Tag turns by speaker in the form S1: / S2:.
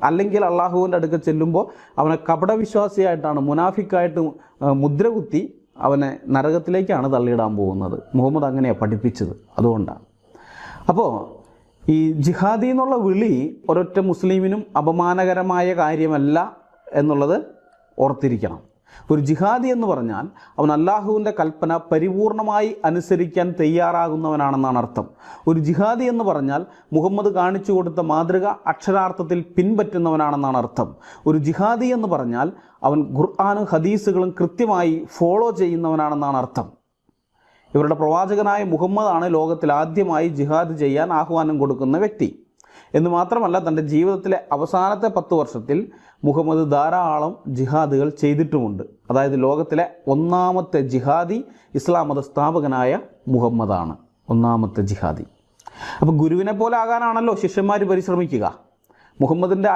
S1: അല്ലെങ്കിൽ അള്ളാഹുവിൻ്റെ അടുക്കൽ ചെല്ലുമ്പോൾ അവനെ കപടവിശ്വാസിയായിട്ടാണ്, മുനാഫിക്കായിട്ട് മുദ്രകുത്തി അവനെ നരകത്തിലേക്കാണ് തള്ളിയിടാൻ പോകുന്നത്. മുഹമ്മദ് അങ്ങനെയാണ് പഠിപ്പിച്ചത്. അതുകൊണ്ടാണ്. അപ്പോൾ ഈ ജിഹാദി എന്നുള്ള വിളി ഒരൊറ്റ മുസ്ലിമിനും അപമാനകരമായ കാര്യമല്ല എന്നുള്ളത് ഓർത്തിരിക്കണം. ഒരു ജിഹാദി എന്ന് പറഞ്ഞാൽ അവൻ അല്ലാഹുവിൻ്റെ കൽപ്പന പരിപൂർണമായി അനുസരിക്കാൻ തയ്യാറാകുന്നവനാണെന്നാണ് അർത്ഥം. ഒരു ജിഹാദി എന്ന് പറഞ്ഞാൽ മുഹമ്മദ് കാണിച്ചു കൊടുത്ത മാതൃക അക്ഷരാർത്ഥത്തിൽ പിൻപറ്റുന്നവനാണെന്നാണ് അർത്ഥം. ഒരു ജിഹാദി എന്ന് പറഞ്ഞാൽ അവൻ ഖുർആനും ഹദീസുകളും കൃത്യമായി ഫോളോ ചെയ്യുന്നവനാണെന്നാണ് അർത്ഥം. ഇവരുടെ പ്രവാചകനായ മുഹമ്മദാണ് ലോകത്തിൽ ആദ്യമായി ജിഹാദ് ചെയ്യാൻ ആഹ്വാനം കൊടുക്കുന്ന വ്യക്തി എന്ന് മാത്രമല്ല, തൻ്റെ ജീവിതത്തിലെ അവസാനത്തെ 10 വർഷത്തിൽ മുഹമ്മദ് ധാരാളം ജിഹാദുകൾ ചെയ്തിട്ടുമുണ്ട്. അതായത് ലോകത്തിലെ ഒന്നാമത്തെ ജിഹാദി ഇസ്ലാം മത സ്ഥാപകനായ മുഹമ്മദാണ്, ഒന്നാമത്തെ ജിഹാദി. അപ്പോൾ ഗുരുവിനെ പോലെ ആകാനാണല്ലോ ശിഷ്യന്മാർ പരിശ്രമിക്കുക. മുഹമ്മദിൻ്റെ